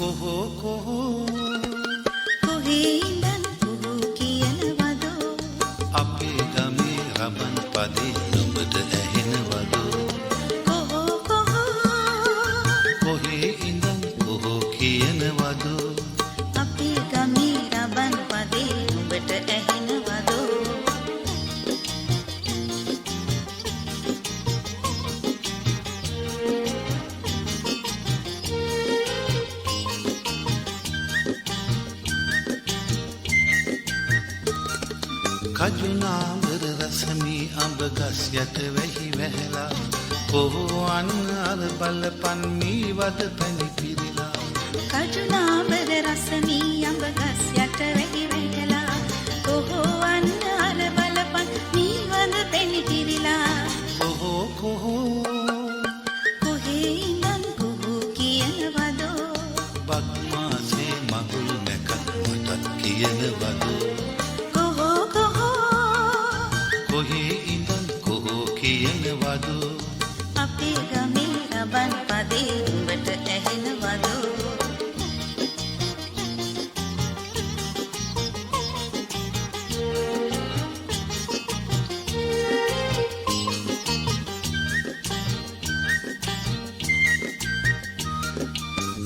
කොහෝ කොහෝ කොහේ ඉඳන් කොහෝ කියනවදෝ අපේ ගමේ රබන් පදේ නුඹට ඇහෙනවදෝ කොහෝ කොහෝ කොහේ ඉඳන් කොහෝ කියනවදෝ අපේ ගමේ රබන් පදේ නුඹට ඇහෙනවදෝ කජුනාඹර රසමී අඹ ගස් යට වැහි වැහැලා කොහෝ අන්න අර බලපන් මී වද පැණි පිරිලා කජුනාඹර රසමී අඹ ගස් යට වැහි වැහැලා කොහෝ අන්න අර බලපන් මී වද පැණි පිරිලා කොහෝ කොහෝ කොහේ ඉඳන් කොහෝ කියනවදෝ බක්මාසේ මගුල් නැකත් මටත් කියනවදෝ කොහේ ඉඳන් කොහෝ කියනවදෝ අපේ ගමේ රබන් පදේ නුඹට ඇහෙනවදෝ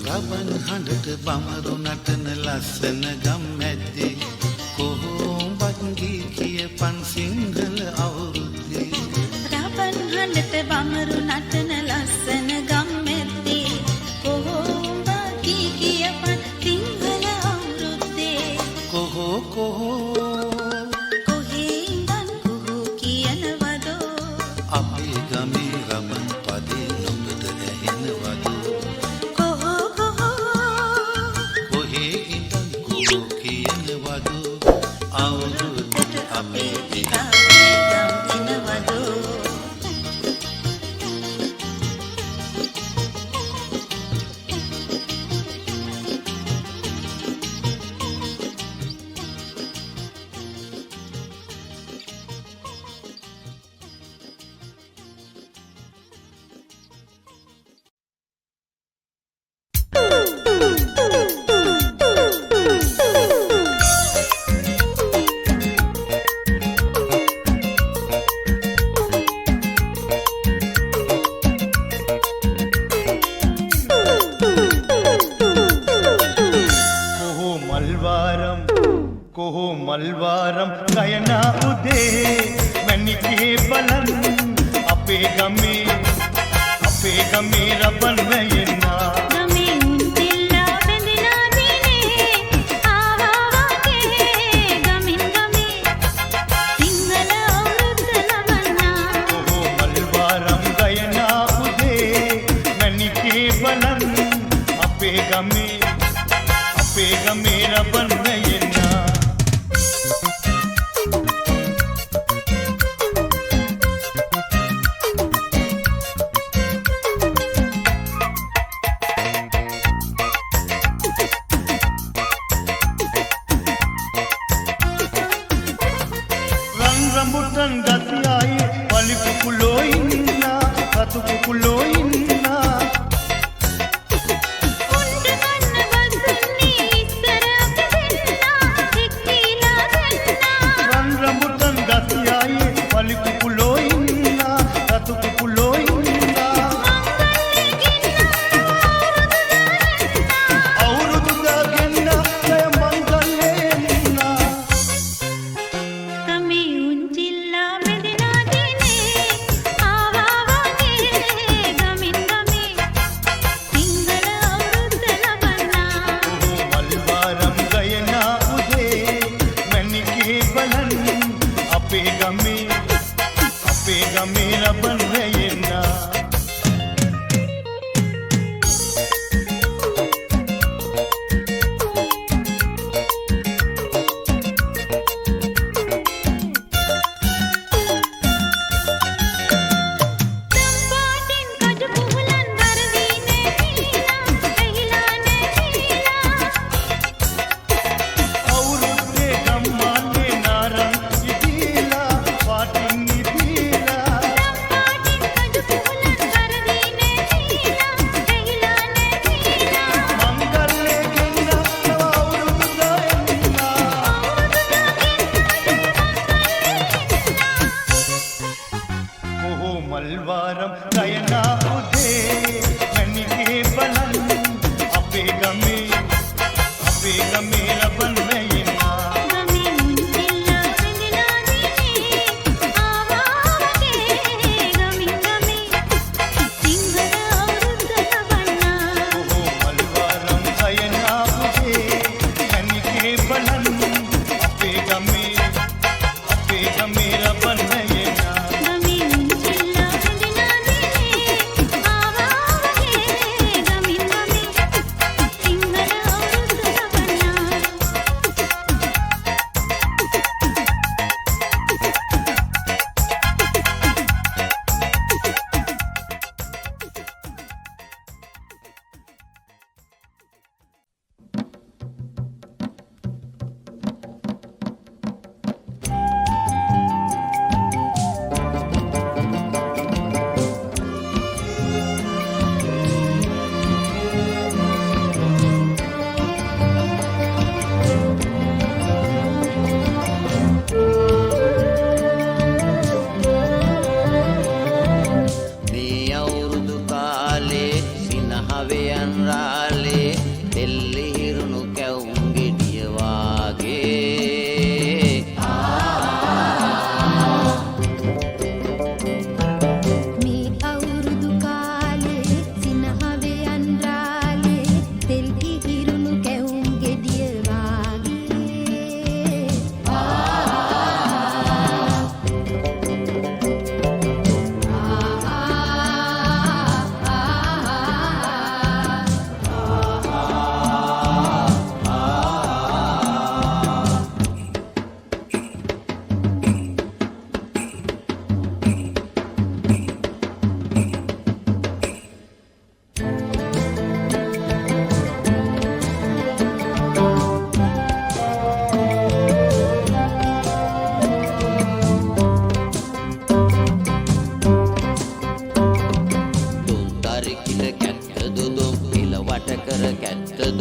රබන් හඬට බමරු නටන ලස්සන ගම් මැද්දේ කොහොඹත් ගී කියපන් සිංහල අවුරුද්දේ රබන් හඬට බමරු නටන ලස්සන ගම් මැද්දේ කොහොඹ කී කියපන් සිංහල අවුරුද්දේ කොහෝ කොහෝ කොහේ ඉඳන් කොහෝ කියනවදෝ අපේ ගමේ රබන් පදේ නුඹට ඇහෙනවදෝ කොහෝ කොහෝ කොහේ ඉඳන් කොහෝ කියනවදෝ අවුරුද්දට අපේ දිහා ගම් එනවදෝ කොහෝ මල්වාරම් ගයනා උදේ මැණිකේ බලන් අපේ ගමේ රබන් වැයෙනා ගමේ උන්තිල්ලා බැඳිලා දිනේ ආවා වගේ ගමින් ගමේ සිංහල අවුරුද්ද ලබන්නා කොහෝ මල්වාරම් ගයනා උදේ මැණිකේ බලන් අපේ ගමේ රබන් වැයෙනා rambutan gatiai wali kukulo inna ratu kukulo inna උණ්ඩ ගන්න බදුන්නේ ඉස්සර අපි දෙන්නා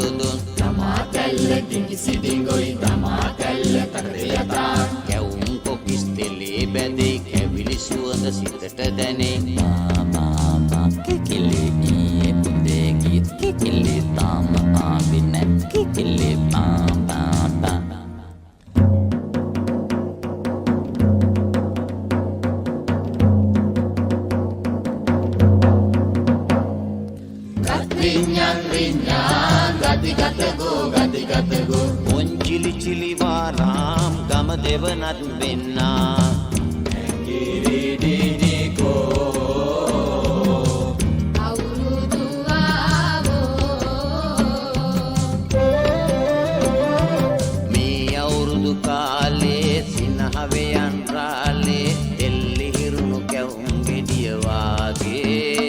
දුදුන් තමා තැල්ල දිගිසි ඩිංගොයි තමා තැල්ල තකඩ යතා කැවුම් කොකිස් තෙලේ බැඳේ කැවිලි සුවඳ සිතට දැනේ මාමා කිකිලි ඊයේ පුදේ ගිත් කිකිලි තාම ආවේ නැත් කිකිලි මාමා මොන්චිලි චිලි වාරාම් ගම දෙවනත් වෙන්නා මේ අවුරුදු කාලේ සිනහවයන් රාලේ එල්ලි හිරුණු කැවුම් ගෙඩිය වාගේ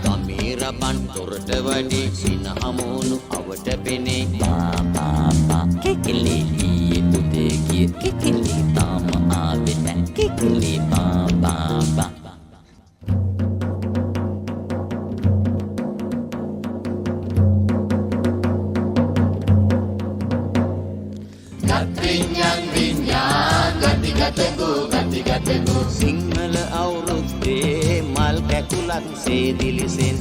ගමීරබන් තොරට වඩි සිනහමෝනු අවට පෙනේ පාපා කිකිලි ඊයේ පුතේ කිය කිකිලි තාම ආවේ නැත් කිකිලි පාපා සිංහල අවුරුද්දේ මල් කැකුලත් සේදිලිසෙන්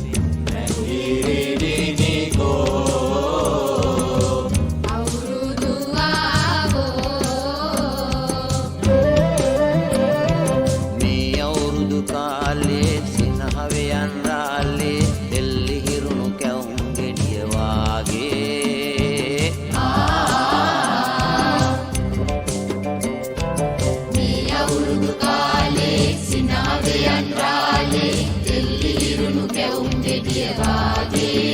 අවුරුදු මේ අවුරුදු කාලේ සිනහවයන් රාලේ එල්ලි හිරුණු කැවුම් ගෙඩිය වාගේ සිනාවයන් රාලේ එල්ලි හිරුණු කැවුම් ගෙඩිය වාගේ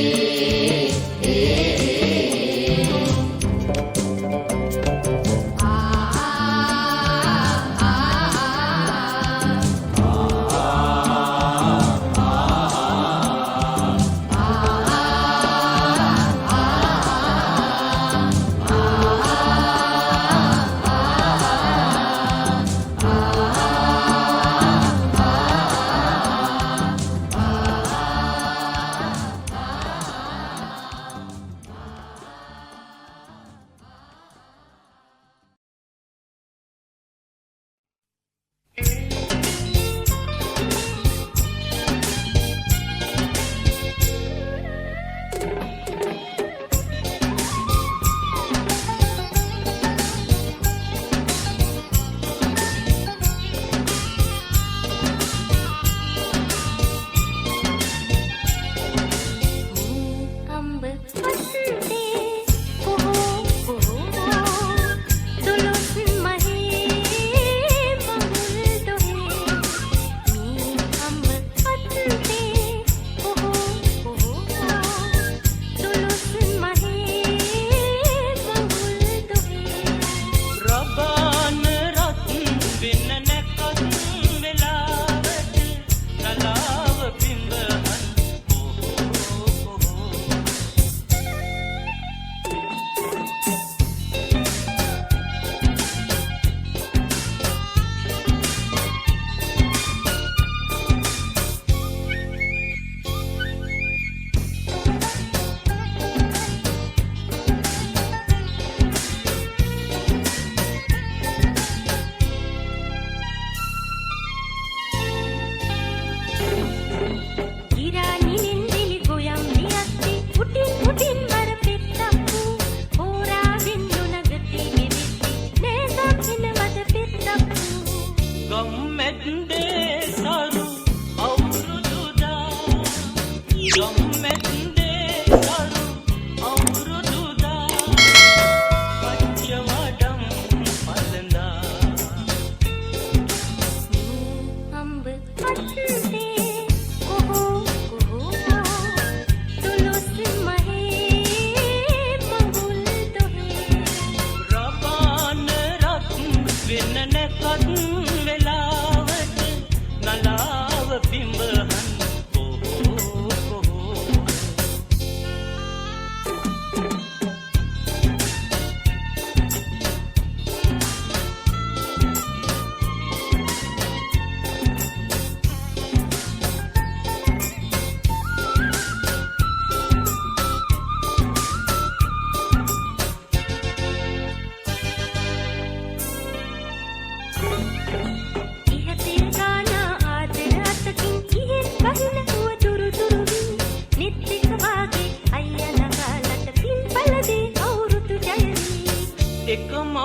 එක මව්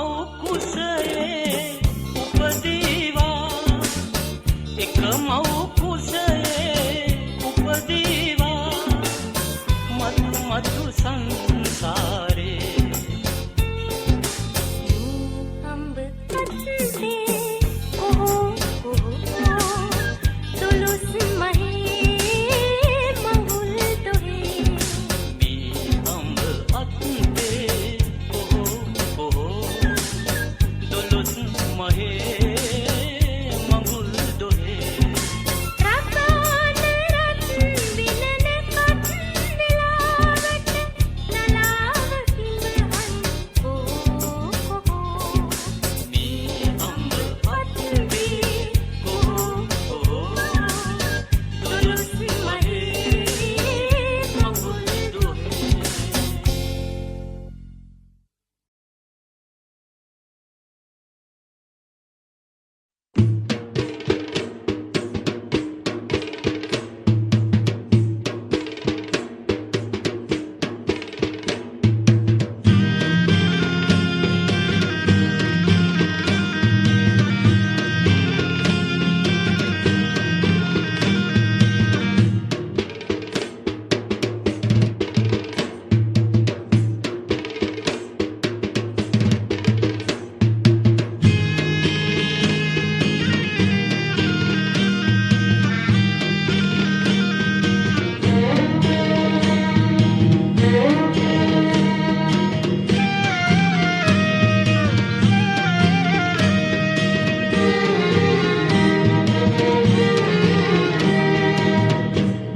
කුසයේ උපදීවා එක මව් කුසයේ උපදීවා මතු මතු සංසාරේ අම්බ අත්සේ ඕ තුලුස් මහේ මඟුල් තොහේ මේ අම්බ අත්සේ තුලුස් මහේ මඟුල් තොහේ රසාන රත් විනන කත් නිලාවට නලාව කිඹහන් මේ අම්බ අත්සේ තුලුස් මහේ මඟුල් තොහේ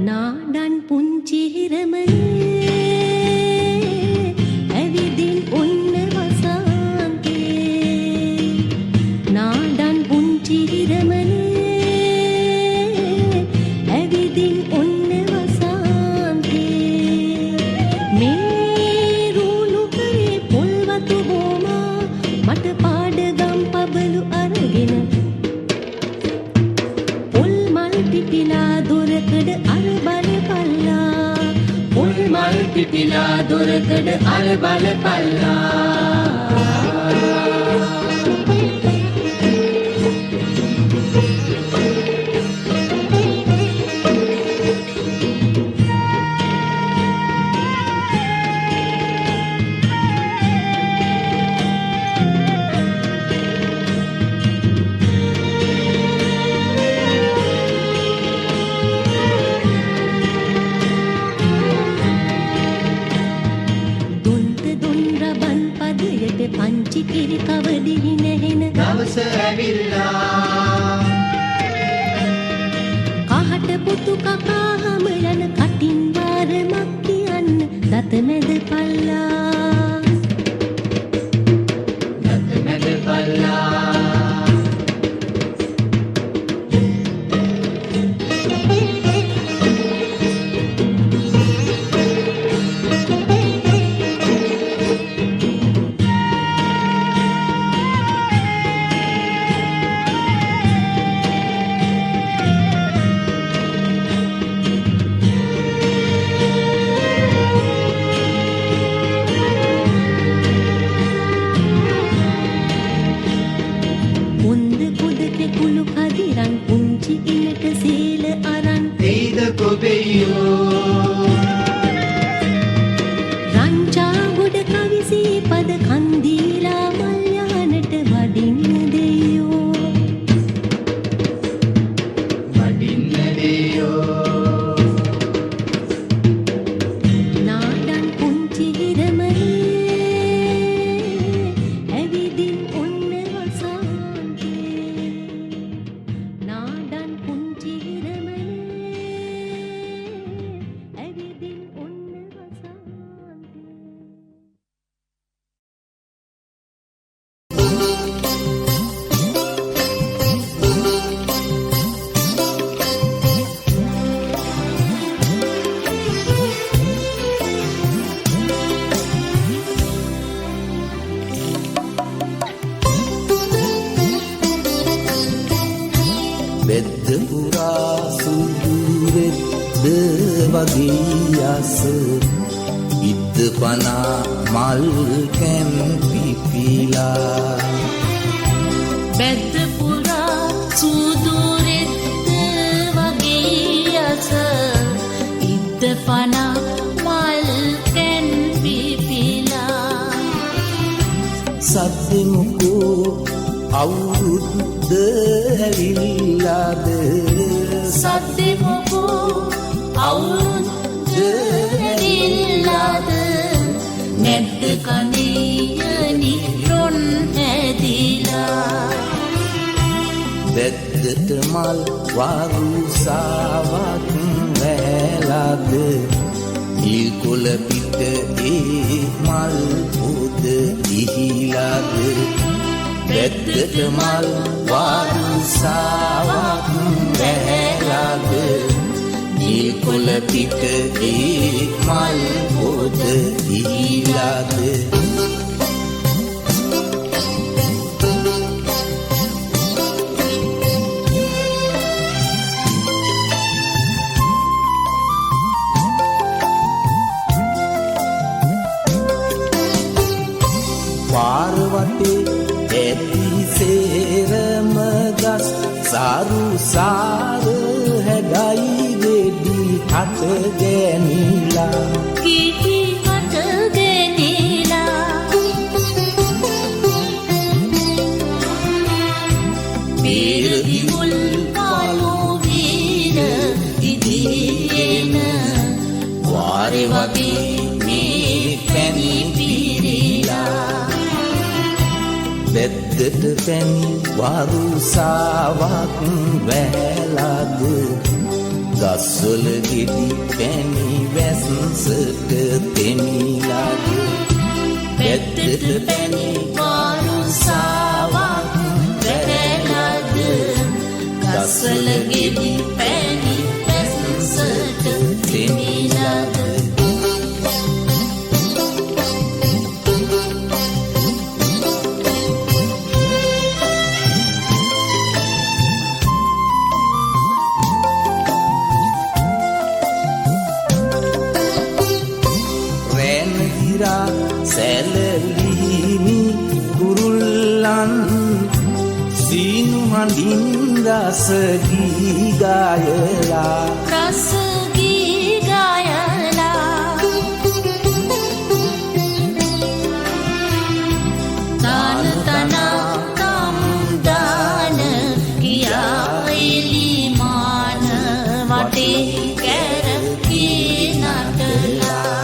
නාඩන් පුංචි හිරමනේ ඇවිදින් ඔන්න වසන්තේ නාඩන් පුංචි හිරමනේ ඇවිදින් ඔන්න වසන්තේ මේ රුණු කරේ පොල් වතු බොමා මට පාඩගම් පබලු අරගෙන පොල් මල් පිපිලා දොරකඩ අර බලපල්ලා පොල් මල් පිපිලා දොරකඩ අර බලපල්ලා පංචි කිරි කවදි හිනහෙන දවස ඇවිල්ලා කහට පුතු කකා හමලන කටින් වාරමක් කියන්න දත මැද පල්ලා දත මැද පල්ලා රංචා ගොඩ කවිසි පද කන්දීලා මල්යානට වඩින්න දෙයෝ වඩින්න දෙයෝ නාඩන් පුංචි හිරමනේ ඇවිදින් ඔන්න වසන්තේ නාඩන් පුංචි හිරමනේ ඇවිදින් ඔන්න වසන්තේ බෙද්ද පුරා සුදු වෙද්ද වගේ අස ඉද්ද පනා මල් කැම් පිපි බැද්ද පුරා සූදුරෙද්ද වගේ අස ඉද්ද පනා මල් කැන් පිපිලා සද්දෙමුකෝ අවුරුද්ද ඇවිල්ලාද සද්දෙමුකෝ අවුරුද්ද ඇවිල්ලාද නැද්ද කඳියනි රොන් හැදිලා බැද්දට මල් වරුසාවක් වැලාද නිල්කොළ පිට ඒ මල් පොද ඉහිලාද බැද්දට මල් වරුසාවක් වැලාද නිල්කොළ පිට ඒ මල් පොද ඉහිලාද පාරවටේ ඇති සේරම ගස් සාරු සාර හැඩයි ගෙඩි හට ගැනිලා කීටි හට ගැනිලා පෙරදි මුල් කාලු වීර ඉදිරියන වාරේ වගේ මේ පැණි පිරීලා බැද්දට පැණි වරුසාවක් වැලාද ගස්වල ගෙඩි පැණි වැස්සට තෙමිලාද බැද්දට පැණි වරුසාවක් වැලාද ගස්වල ගෙඩි පැණි වැස්සට තෙමිලාද සැලලිමි කුරුල්ලන් සීනු හඬින් රස ගී ගායලා රස ගී ගායලා දාන තනා නම් දාන කියා එලිමාන වටේ කැරකී නටලා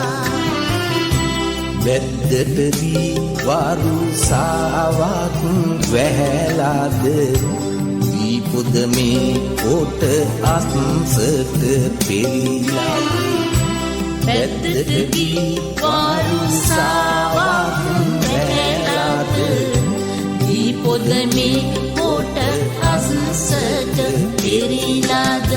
බැද්දට දී වරුසාවක් වැලාද දීපොද මේ කොට අස්සට පෙරිලාද බැද්දට දී වරුසාවක් වැලාද දීපොද මේ කොට අස්සට පෙරිලාද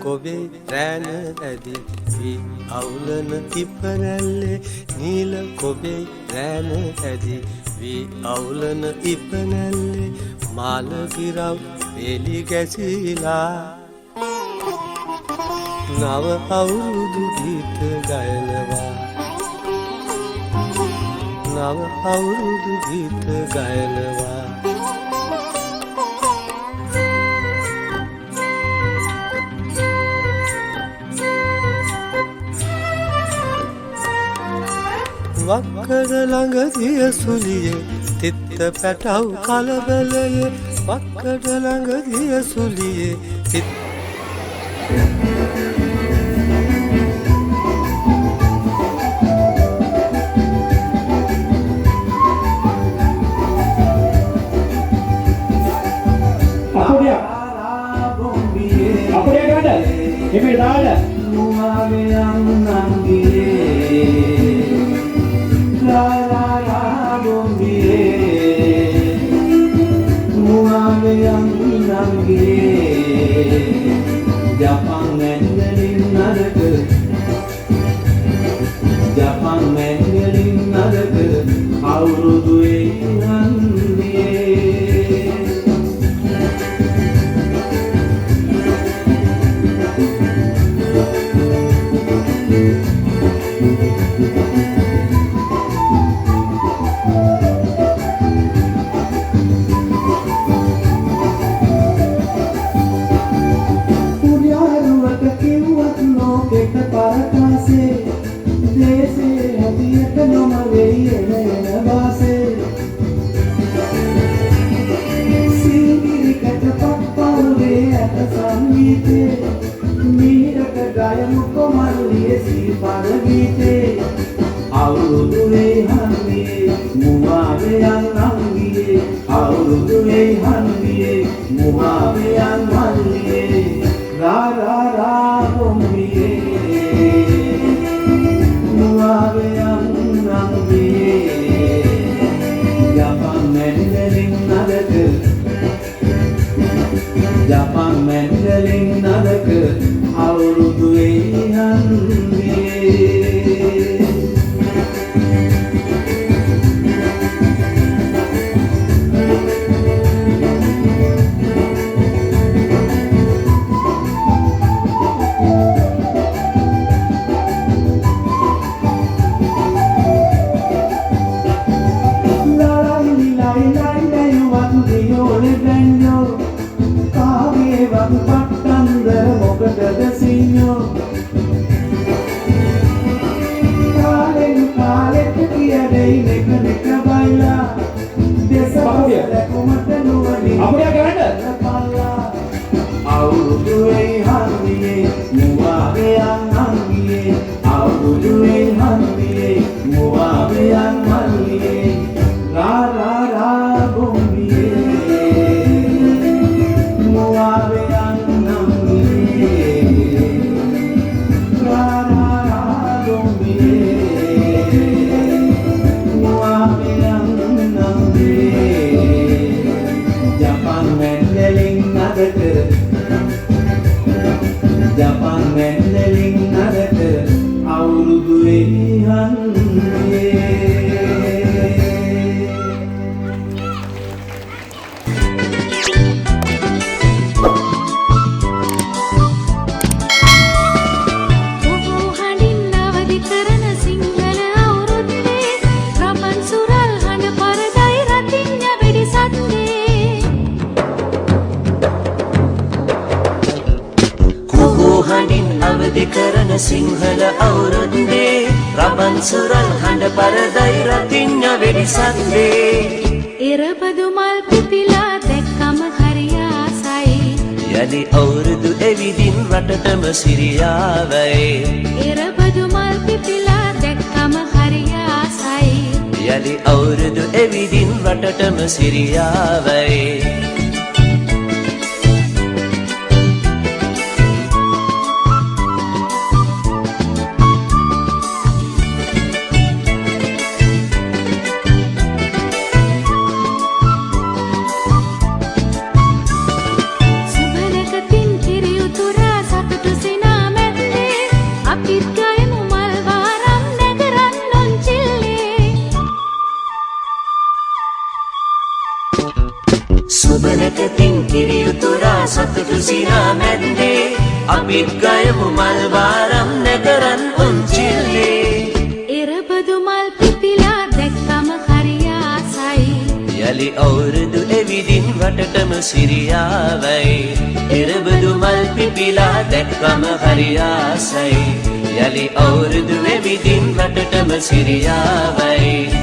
කොබේ රෑන ඇදි වී අවුලන ඉපනැල්ලේ නීල කොබේ රෑන ඇදි වී අවුලන ඉපනැල්ලේ මාලගිරව් පෙලි ගැසිලා නව අවුරුදු ගීත ගයනවා නව අවුරුදු ගීත ගයනවා වක්කඩ ළඟ දිය සුලියේ තිත්ත පැටව් කලබලයේ වක්කඩ ළඟ දිය සුලියේ තිත් අපුඩිය ගන්න එමේ දාලා මුවාවේ අන්නංගියේ රාරා බොම්බියේ මුවාවේ අන්නංගියේ ජපන් මැන්වලින් නරක ජපන් මැන්වලින් නරක අවුරුදු එන්නන්දියේ Japan Mandarin Nalaka Aurudu Sinhala අවුරුද්දේ රබන් සුරල් හඬ පරදයි රතිඤ්ඤ වෙඩිසද්දේ එරබදු මල් පිපිලා දැක්කම හරි ආසයි යලි අවුරුදු එවිදින් රටටම සිරියාවයි එරබදු මල් පිපිලා දැක්කම හරි ආසයි යලි අවුරුදු එවිදින් රටටම සිරියාවයි සතුටු සිනා මැද්දේ අපිත් ගයමු මල් වාරම් නැකරන් උන්චිල්ලේ එරබදු මල් පිපිලා දැක්කම හරි ආසයි යලි අවුරුදු එවිදින් රටටම සිරියාවයි එරබදු මල් පිපිලා දැක්කම හරි ආසයි යලි අවුරුදු එවිදින් රටටම සිරියාවයි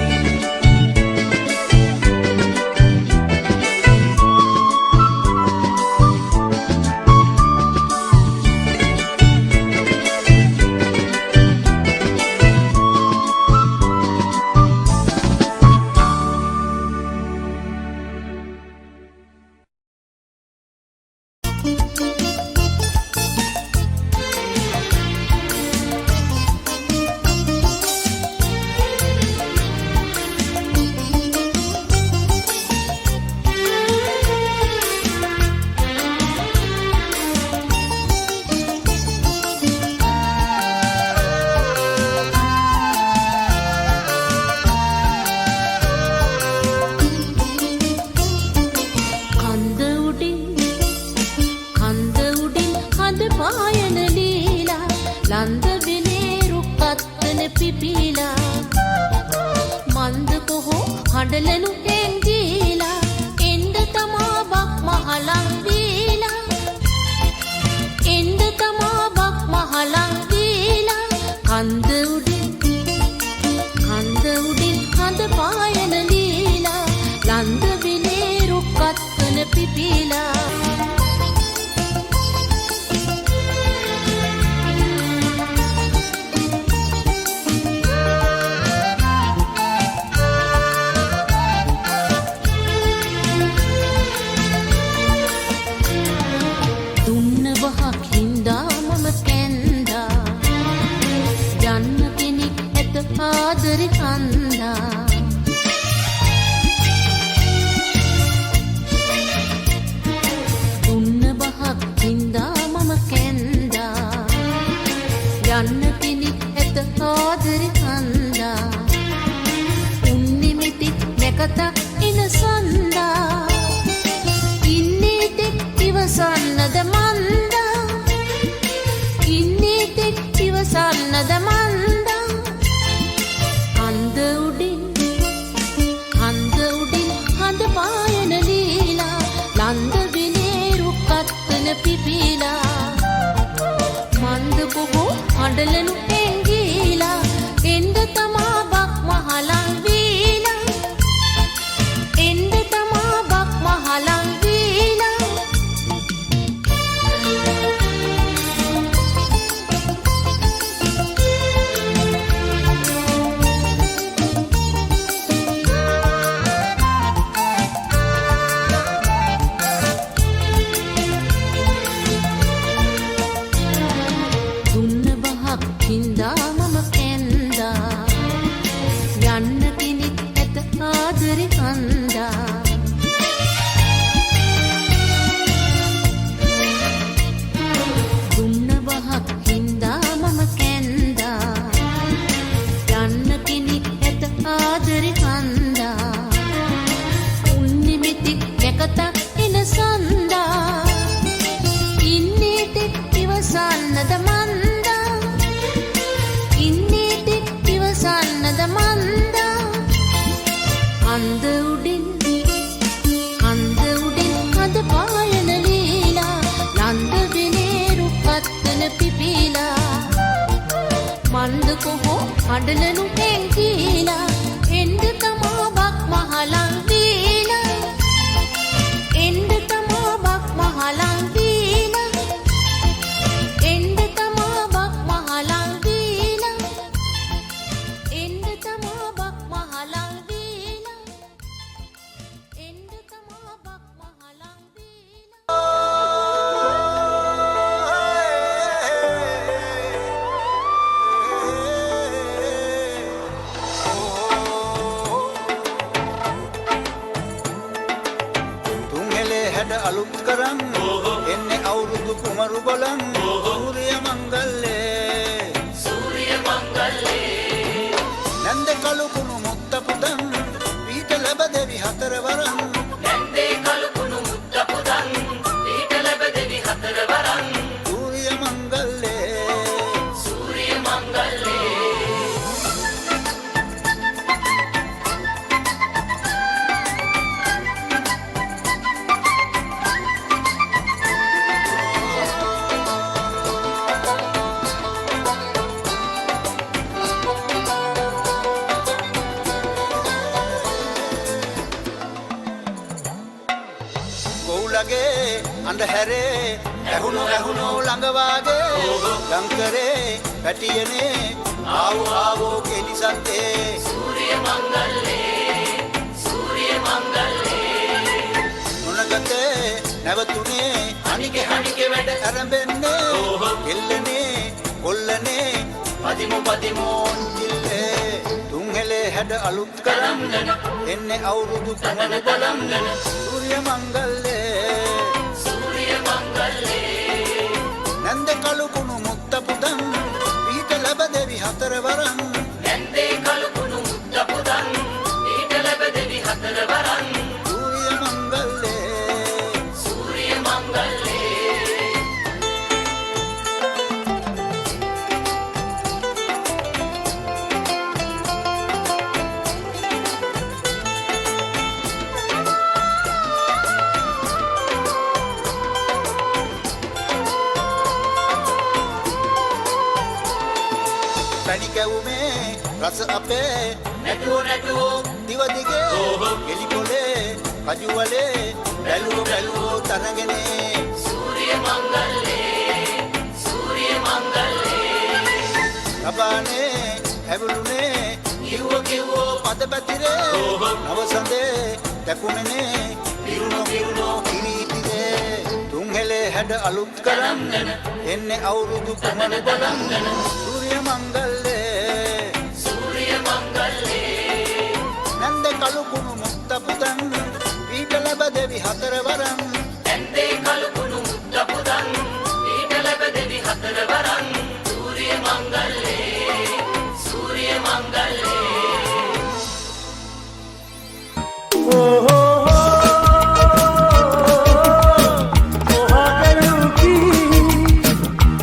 ලන්ද විලේ රුක්කත්තන පිපිලා මන්ද කොහො හඬලනු එංගීලා එන්ද තමා බක් මහලං දීලා එන්ද තමා බක් මහලං දීලා කන්ද උඩින් කඳ පායන ලීලා ලන්ද විලේ රුක්කත්තන පිපිලා ආදරේ කන්දා දුන්න බහක් හින්දා මම කැන්දා යන්න කෙනෙක් ඇත ආදරේ කන්දා උන්නිමිති නැකත ඉන සන්දා ඉන්නේ තෙක් ඉවසන්නද මන්දා ඉන්නේ තෙක් ඉවසන්නද මන්දා කන්ද උඩින් හඳ පායන ලීලා ලන්ද විලේ රුක්කත්තන පිපිලා මන්ද බොහෝ හඬලනු එංගීලා එන්ද තමා බක් මහලං වීලා එන්ද තමා බක් මහලං වීලා මන්ද කොහො හඬලනු එංගීලා එන්ද තමා බක් මහලං දීලා එන්ද තමා බක් මහලං දීලා එන්ද තමා බක් මහලං දීලා එන්ද තමා බක් මහලං දීලා එන්ද තමා බක් මහලං දීලා අලුත් කරන් එන්නේ අවුරුදු කුමරු බලන් සූර්ය මංගල්ලේ නන්ද කලු කුණු මුත්ත පුදන් පීඨ ලැබ දෙවි හතර වරන් නන්දේ කලු කුණු මුත්ත පුදන් පීඨ ලැබ දෙවි හතර වරන් සූර්ය මංගල්ලේ අන්ධහැරේ ඇහුණු ළඟ වාගේ ලංකරේ පැටියනේ ආවෝ කෙලිසත්තේ සූර්ය මංගල්ලේ මොනගතේ නැවතුනේ අනිගේ වැඩ ආරම්භෙන්නේ කෙල්ලනේ කොල්ලනේ පදිමෝ ඉල්ලේ තුන්හෙලේ හැඩ අලුත් කරන් එන්නේ අවුරුදු තුනක බලන් සූර්ය මංගල්ලේ නන්ද කලු කුණු මුත්ත පුදන් පීඨ ලැබ දෙවි හතර වරන් නන්දේ කලු කුණු මුත්ත පුදන් පීඨ ලැබ දෙවි හතර වරන් සූර්ය මංගල්ලේ පැණි කැවුමේ රස අපේ නැටුවෝ දිව දිගේ එලි පොලේ කජුවලේ බැලුවෝ තරගනේ සූර්ය මංගල්ලේ ලබානේ හැවුලුනේ කිව්වෝ පද පැතිරේ නවසඳේ තැකුණනේ පිරුණෝ කිරීතිරේ තුන්හෙලේ හැඩ අලුත් කරන්න එන්නේ අවුරුදු කුමරු බලන්න සූර්ය මංගල්ලේ නන්ද කළු කුණු මුක්ත පුතන් පීඨ ලැබ දෙවි හතර වරන් නන්දේ කළු කුණු මුක්ත පුතන් පීඨ ලැබ දෙවි හතර වරන් සූර්ය මංගල්ලේ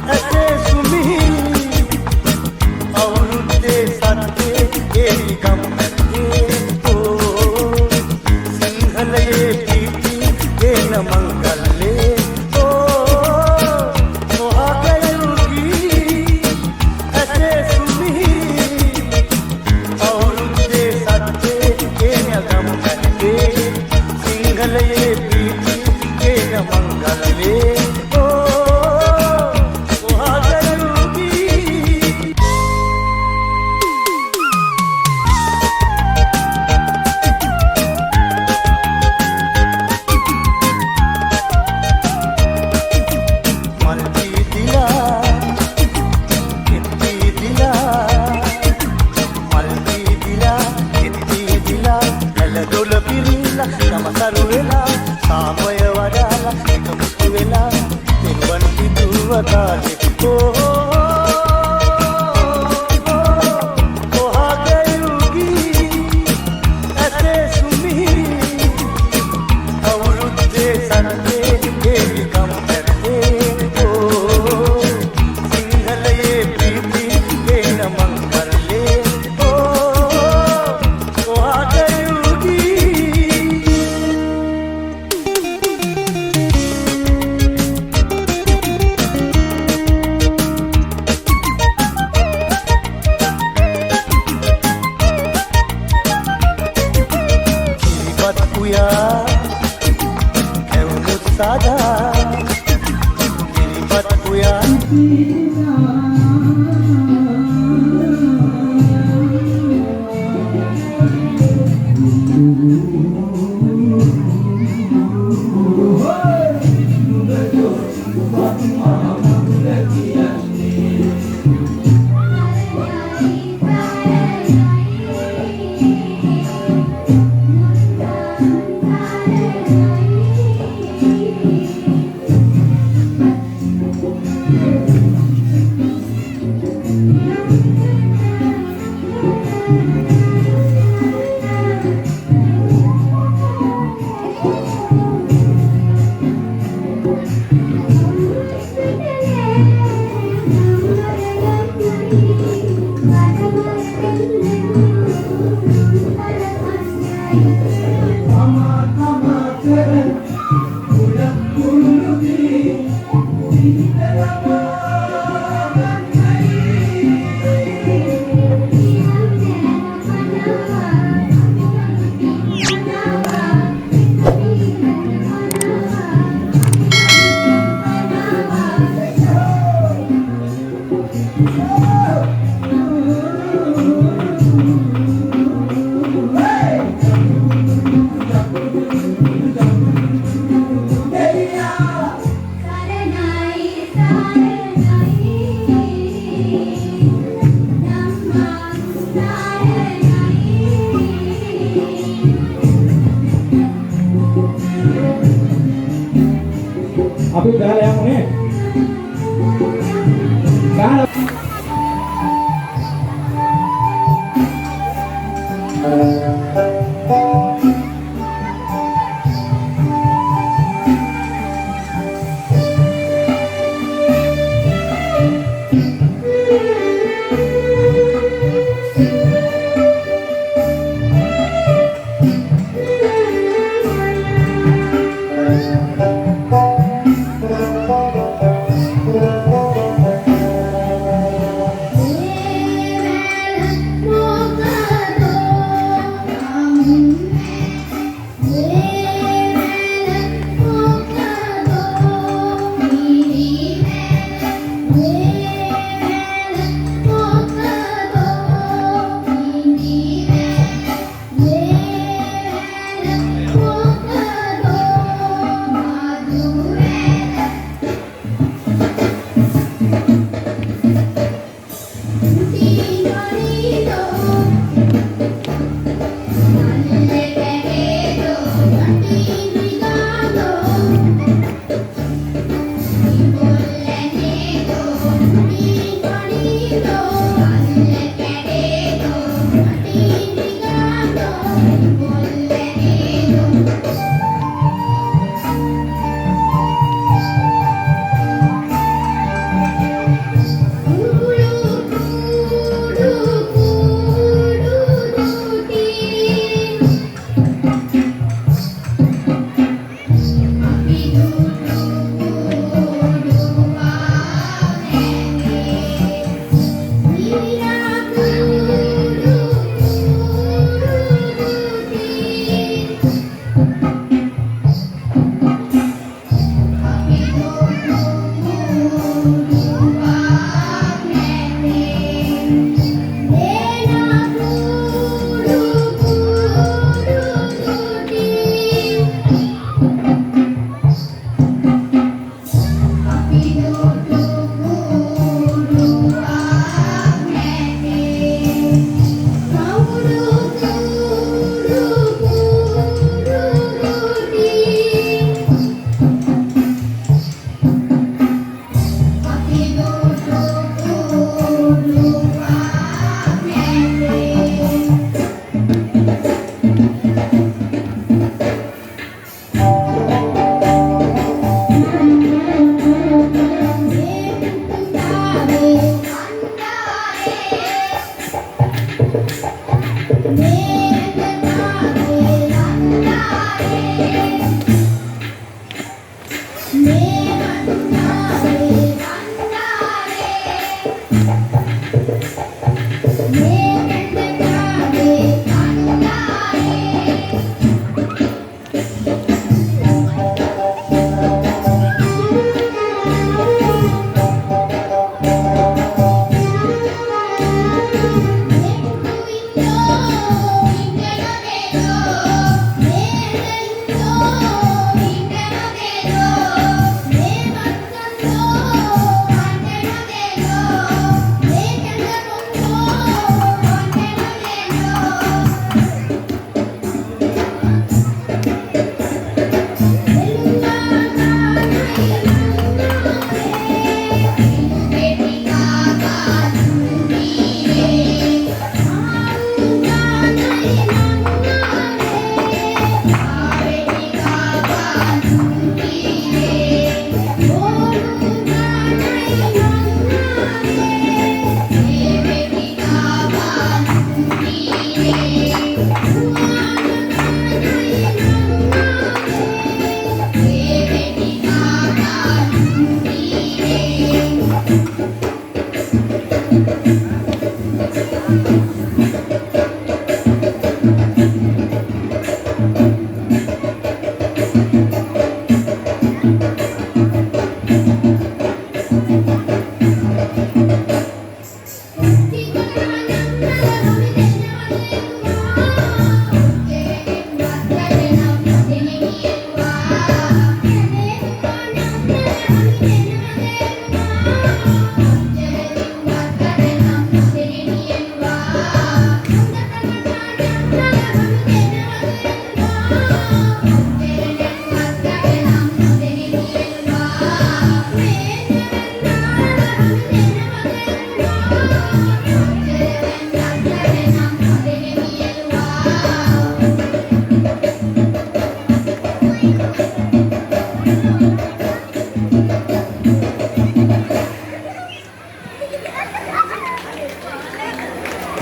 ऐसे सुमी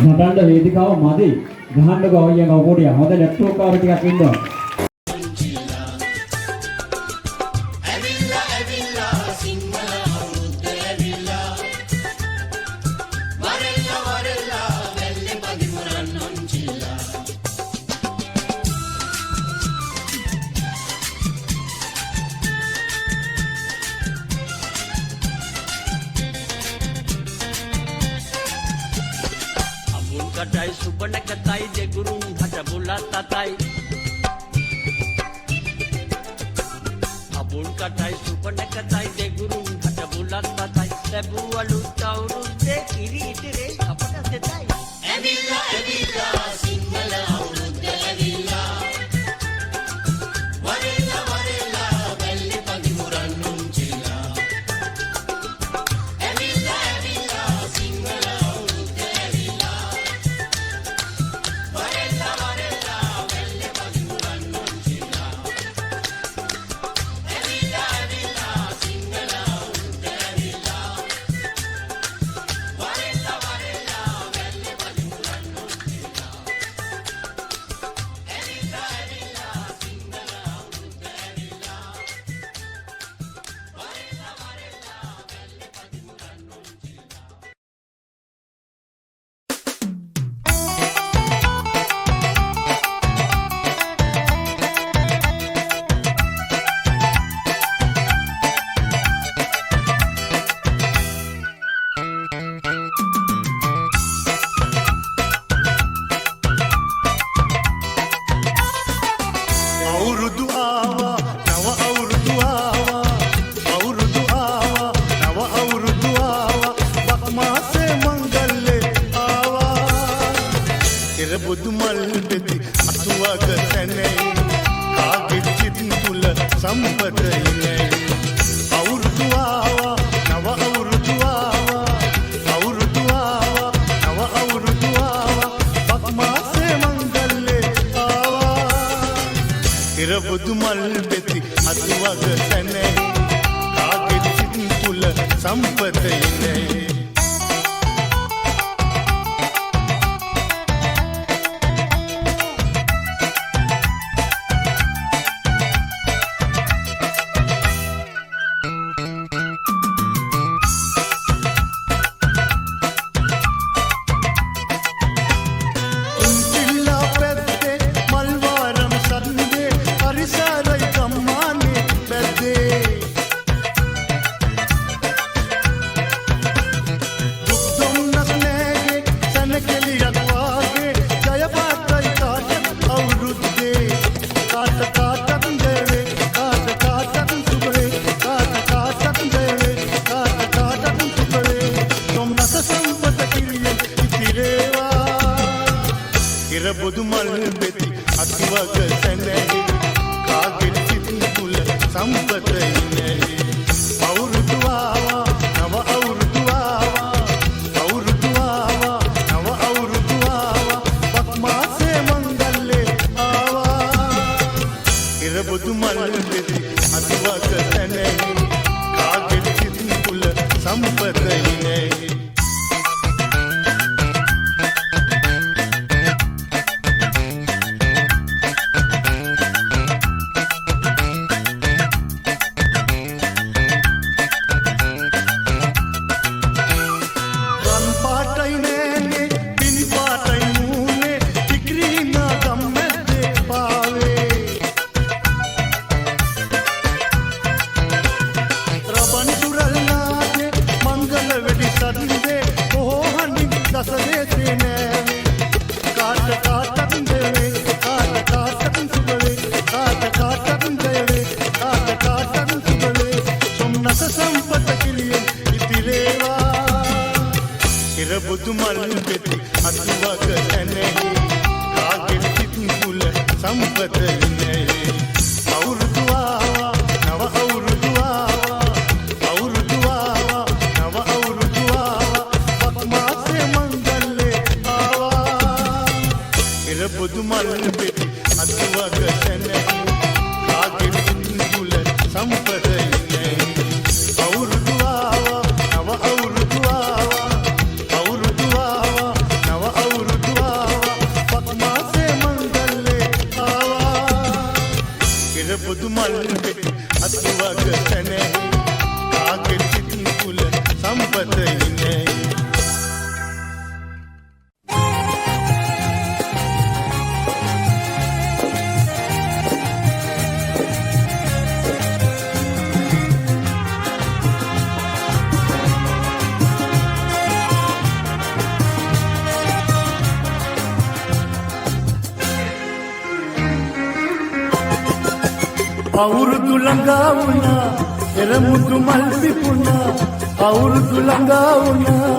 නටන්න වේදිකාව මදි. ගහන්නකෝ අයියා කවුරුටිය. හොඳ ලැප්ටොප් කවර ටිකක් ඉන්නවා. Katai subana katai de gurung haja bola tatai Abun katai subana katai de gurung haja bola tatai Lebu alu tauru de kiri idire apana detai Evilla evilla sinhala avurudda evilla Varela varela velli padimuran nunchilla Evilla evilla sinhala avurudda evilla කිරියෙන් ඉතිරේවා ඉර බුදු මල් පෙති අතිවක සැනැහි කාගෙත් සිත් තුල සම්පත ඉන්නේ අවුරුදු ආවා නව අවුරුදු ආවා අවුරුදු ආවා නව අවුරුදු ආවා බක් මාසේ මංගල්ලේ ආවා ඉර බුදු මල් පෙති අතිවක සැනැහි කාගෙත් සිත් තුල සම්පත ඉන්නේ අවුරුදු ළඟා වුණා එරමුදු මල් පිපුණා අවුරුදු ළඟා වුණා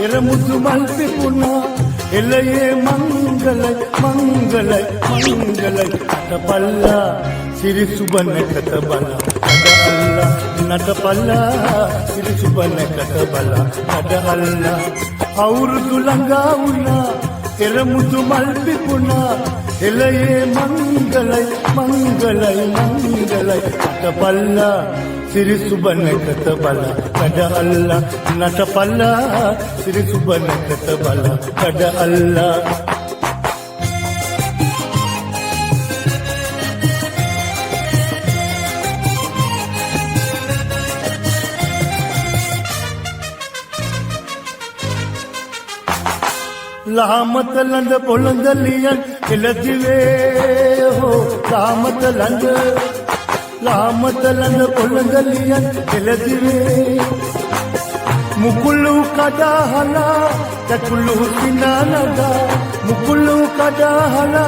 එරමුදු මල් පිපුණා එළයේ මංගලයි මංගලයි මංගලයි නටපල්ලා සිරි සුබනකට බලා නටපල්ලා නටපල්ලා සිරි සුබනකට බලා නටපල්ලා අවුරුදු ළඟා වුණා එරමුදු මල් පිපුණා එළයේ මංගලයි මංගලයි මංගලයි නටපල්ලා සිරි සුබනකට බලා කඩअल्ला නටපල්ලා සිරි සුබනකට බලා කඩअल्ला लामत लंद बुलंद लियन खिलदिवे हो लामत लंद बुलंद लियन खिलदिवे मुकुलु कदाहला तकुलु सिनानगा मुकुलु कदाहला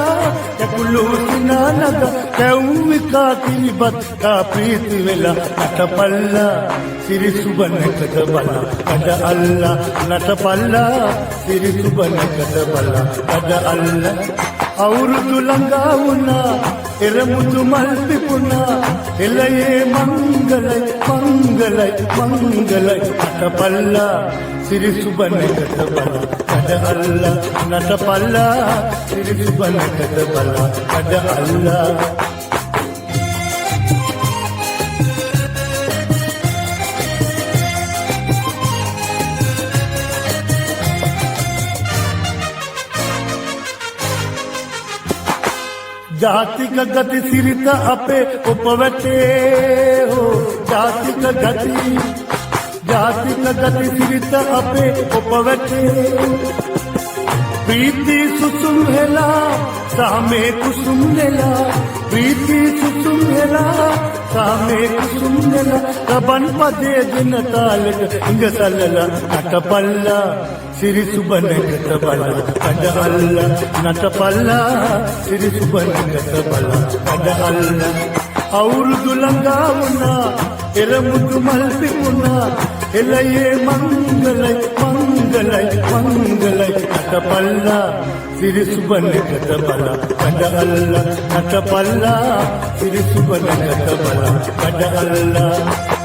तकुलु सिनानगा कैविका किबत का प्रीति वेला नटपल्ला सिरि सुबनकत बला कड़अल्ला नटपल्ला सिरि सुबनकत बला कड़अल्ला අවුරුදු ළඟා වුණා එරමුදු මල් පිපුණා එළයේ මංගලයි මංගලයි මංගලයි නටපල්ලා සිරි සුබනකට බලා කඩअल्ला නටපල්ලා සිරි සුබනකට බලා කඩअल्ला जातिक गति सिरित अपे उपवटे हो जातिक गति सिरित अपे उपवटे प्रीति सुसुम हेला सामे कुसुम नेला प्रीति सुसुम हेला सामे कुसुम नेला कबन पदे दिन तालक इंग सलला नटपल्ला सिरि सुबनकत बला कड़अल्ला नटपल्ला सिरि सुबनकत बला कड़अल्ला අවුරුදු ළඟා වුණා එරමුදු මල් පිපුණා එළයේ මංගලයි මංගලයි නටපල්ලා සිරිසුබනකට බල කඩ අල්ලා නටපල්ලා සිරිසුබනකට බල කඩ අල්ලා